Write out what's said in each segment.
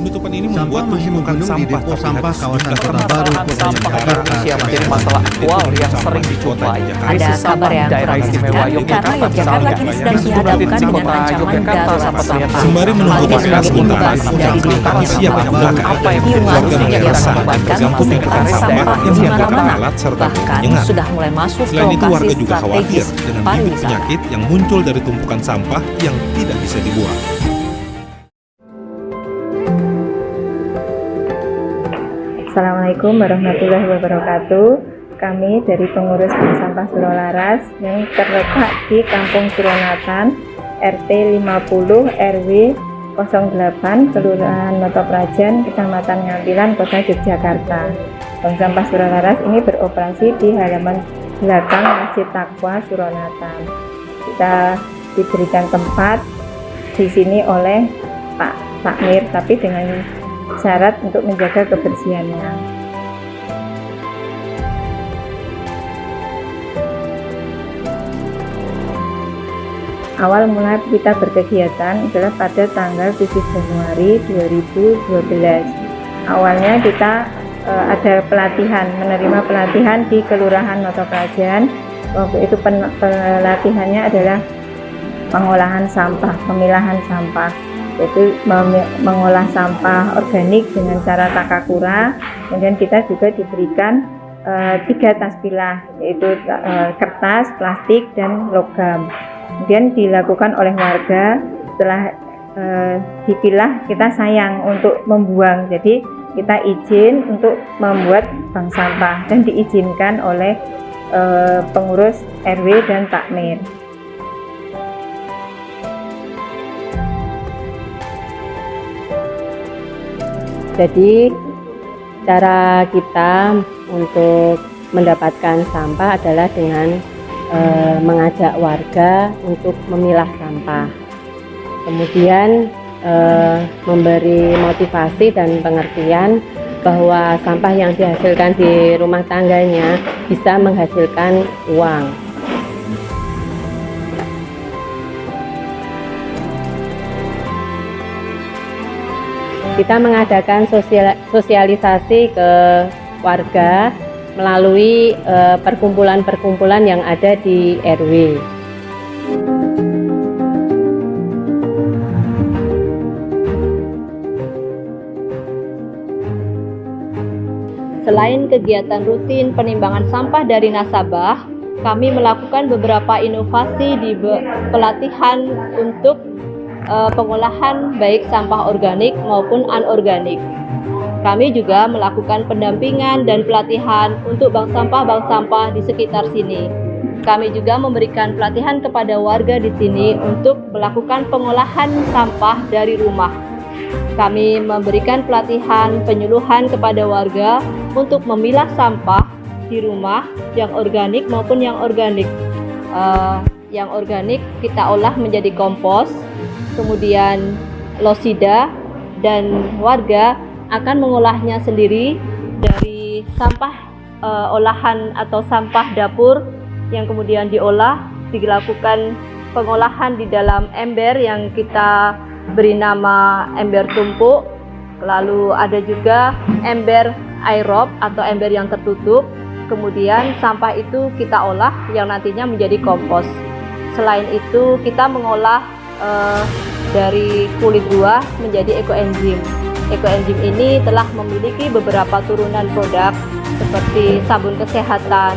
Penutupan ini Sampah membuat masih tumpukan menggunung di sampah depo sampah terlihat kawasan sejumlah Kota Baru, Kota Sampah Jakarta. Indonesia menjadi masalah aktual yang sering dijumpai. Ada kabar yang daerah kurang istimewa menyenangkan karena Yogyakarta kini sedang dihadapkan dengan ancaman darurat sampah. Sembari menunggu Hal pasokan ini sementara, berimbas dari sampah siap sampah digunakan. Apa yang Iwan Warga yang mengira resah mengamankan tergantung tumpukan sampah sampah yang di diangkat mana-mana, alat serta bahkan penyengat. sudah mulai masuk ke Selain itu, lokasi warga juga khawatir strategis dengan bibit pariwisata. penyakit yang muncul dari tumpukan sampah yang tidak bisa dibuang. Assalamualaikum warahmatullahi wabarakatuh. Kami dari pengurus Bank Sampah Surolaras yang terletak di Kampung Suronatan, RT 50 RW 08, Kelurahan Notoprajan, Kecamatan Ngampilan, Kota Yogyakarta. Bank Sampah Surolaras ini beroperasi di halaman belakang Masjid Taqwa Suronatan. Kita diberikan tempat di sini oleh Pak Takmir, tapi dengan syarat untuk menjaga kebersihannya. Awal mula kita berkegiatan adalah pada tanggal 7 Januari 2012. Awalnya kita ada pelatihan, menerima pelatihan di Kelurahan Notoprajan. Waktu itu pelatihannya adalah pengolahan sampah, pemilahan sampah, yaitu mengolah sampah organik dengan cara takakura. Kemudian kita juga diberikan 3 tas pilah, yaitu kertas, plastik, dan logam. Kemudian dilakukan oleh warga. Setelah dipilah, kita sayang untuk membuang, jadi kita izin untuk membuat bank sampah dan diizinkan oleh pengurus RW dan takmir. Jadi cara kita untuk mendapatkan sampah adalah dengan mengajak warga untuk memilah sampah. Kemudian memberi motivasi dan pengertian bahwa sampah yang dihasilkan di rumah tangganya bisa menghasilkan uang. Kita mengadakan sosialisasi ke warga melalui perkumpulan-perkumpulan yang ada di RW. Selain kegiatan rutin penimbangan sampah dari nasabah, kami melakukan beberapa inovasi di pelatihan untuk pengolahan baik sampah organik maupun anorganik. Kami juga melakukan pendampingan dan pelatihan untuk bank sampah di sekitar sini. Kami juga memberikan pelatihan kepada warga di sini untuk melakukan pengolahan sampah dari rumah. Kami memberikan pelatihan penyuluhan kepada warga untuk memilah sampah di rumah yang organik maupun yang organik. Yang organik kita olah menjadi kompos, kemudian losida, dan warga akan mengolahnya sendiri dari sampah olahan atau sampah dapur yang kemudian diolah, dilakukan pengolahan di dalam ember yang kita beri nama ember tumpuk. Lalu ada juga ember aerob atau ember yang tertutup. Kemudian sampah itu kita olah yang nantinya menjadi kompos. Selain itu kita mengolah dari kulit buah menjadi ekoenzim. Ekoenzim ini telah memiliki beberapa turunan produk seperti sabun kesehatan,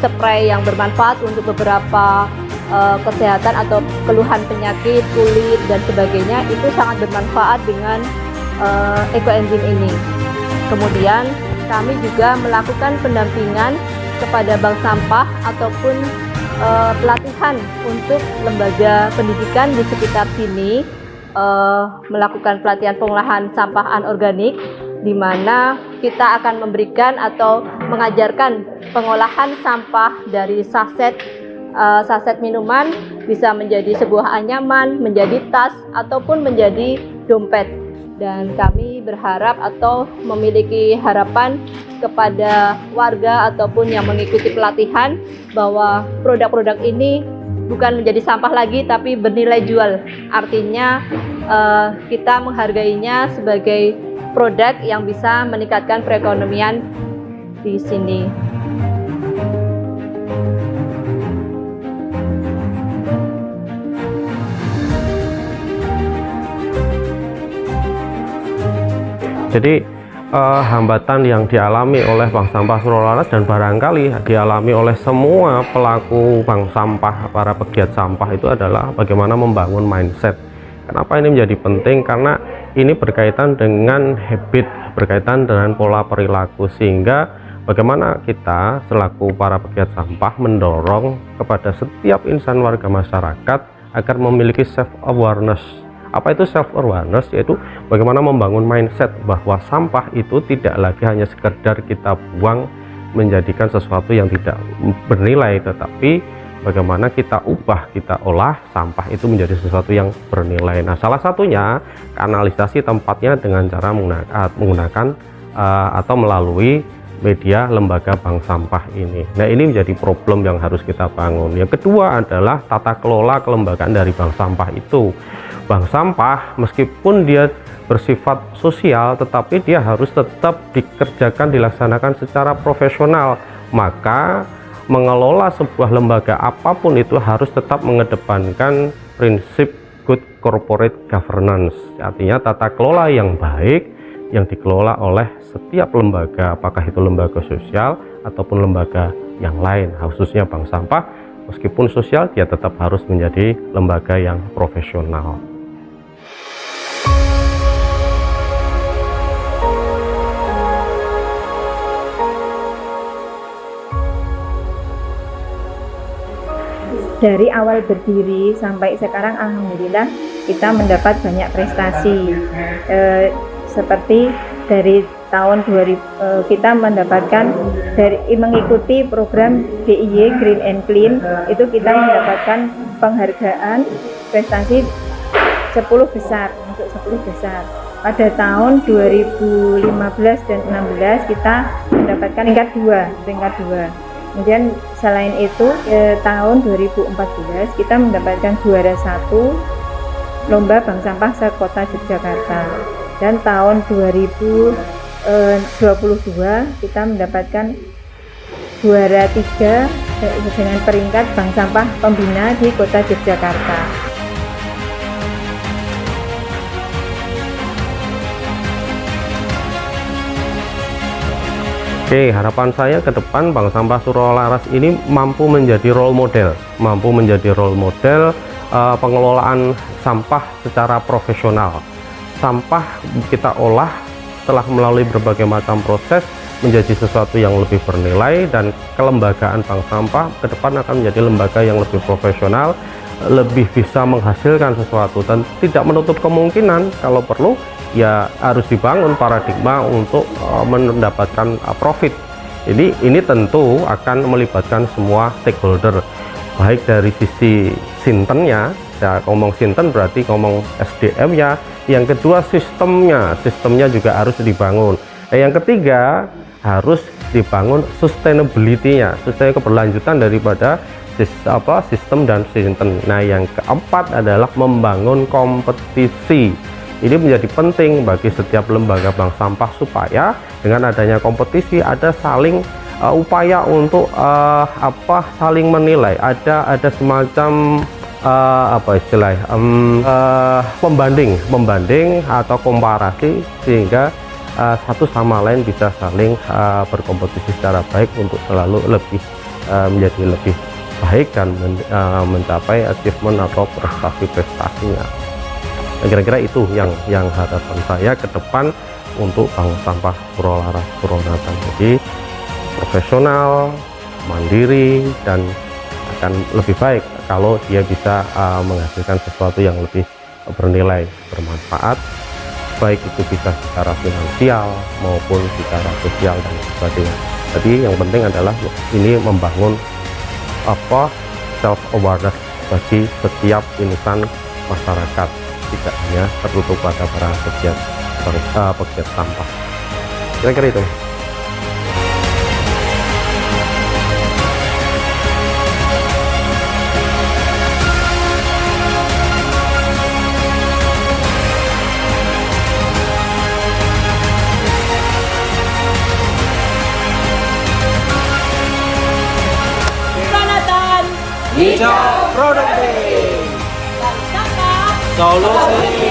spray yang bermanfaat untuk beberapa kesehatan atau keluhan penyakit kulit dan sebagainya. Itu sangat bermanfaat dengan ekoenzim ini. Kemudian kami juga melakukan pendampingan kepada bank sampah ataupun pelatihan untuk lembaga pendidikan di sekitar sini, melakukan pelatihan pengolahan sampah anorganik, di mana kita akan memberikan atau mengajarkan pengolahan sampah dari saset minuman bisa menjadi sebuah anyaman, menjadi tas, ataupun menjadi dompet. Dan kami berharap atau memiliki harapan kepada warga ataupun yang mengikuti pelatihan bahwa produk-produk ini bukan menjadi sampah lagi tapi bernilai jual. Artinya kita menghargainya sebagai produk yang bisa meningkatkan perekonomian di sini. Jadi hambatan yang dialami oleh bank sampah Surolaras dan barangkali dialami oleh semua pelaku bank sampah, para pegiat sampah itu adalah bagaimana membangun mindset. Kenapa ini menjadi penting? Karena ini berkaitan dengan habit, berkaitan dengan pola perilaku, sehingga bagaimana kita selaku para pegiat sampah mendorong kepada setiap insan warga masyarakat agar memiliki self awareness. Apa itu self awareness? Yaitu bagaimana membangun mindset bahwa sampah itu tidak lagi hanya sekedar kita buang menjadikan sesuatu yang tidak bernilai, tetapi bagaimana kita ubah, kita olah sampah itu menjadi sesuatu yang bernilai. Nah, salah satunya kanalisasi tempatnya dengan cara menggunakan atau melalui media lembaga bank sampah ini. Nah, ini menjadi problem yang harus kita bangun. Yang kedua adalah tata kelola kelembagaan dari bank sampah itu. Bank sampah meskipun dia bersifat sosial, tetapi dia harus tetap dikerjakan, dilaksanakan secara profesional. Maka mengelola sebuah lembaga apapun itu harus tetap mengedepankan prinsip good corporate governance, artinya tata kelola yang baik yang dikelola oleh setiap lembaga, apakah itu lembaga sosial ataupun lembaga yang lain. Khususnya bank sampah, meskipun sosial, dia tetap harus menjadi lembaga yang profesional. Dari awal berdiri sampai sekarang alhamdulillah kita mendapat banyak prestasi. Seperti dari tahun 2000 kita mendapatkan mengikuti program DIY Green and Clean, itu kita mendapatkan penghargaan prestasi 10 besar, untuk 10 besar. Pada tahun 2015 dan 2016 kita mendapatkan peringkat 2. Kemudian selain itu tahun 2014 kita mendapatkan juara 1 lomba bank sampah se-Kota Yogyakarta, dan tahun 2022 kita mendapatkan juara 3 dengan peringkat bank sampah pembina di Kota Yogyakarta. Oke, harapan saya ke depan Bank Sampah Surolaras ini mampu menjadi role model, pengelolaan sampah secara profesional. Sampah kita olah setelah melalui berbagai macam proses menjadi sesuatu yang lebih bernilai, dan kelembagaan bank sampah ke depan akan menjadi lembaga yang lebih profesional, lebih bisa menghasilkan sesuatu, dan tidak menutup kemungkinan kalau perlu ya harus dibangun paradigma untuk mendapatkan profit. Jadi ini tentu akan melibatkan semua stakeholder, baik dari sisi sintennya, ya ngomong sinten berarti ngomong SDM ya, yang kedua sistemnya juga harus dibangun, yang ketiga harus dibangun sustainability-nya, keberlanjutan daripada sistem dan sinten. Nah, yang keempat adalah membangun kompetisi. Ini menjadi penting bagi setiap lembaga bank sampah supaya dengan adanya kompetisi ada saling upaya untuk saling menilai, ada semacam pembanding atau komparasi, sehingga satu sama lain bisa saling berkompetisi secara baik untuk selalu menjadi lebih baik dan mencapai achievement atau prestasi-prestasinya. Kira-kira itu yang harapan saya ke depan untuk Bank Sampah Surolaras Purwonatan. Jadi profesional, mandiri, dan akan lebih baik kalau dia bisa menghasilkan sesuatu yang lebih bernilai, bermanfaat, baik itu bisa secara finansial maupun secara sosial dan sebagainya. Jadi yang penting adalah ini membangun self awareness bagi setiap insan masyarakat, tidak hanya tertutup pada para pegiat sampah. Kira-kira itu. hijau produktif. Solusi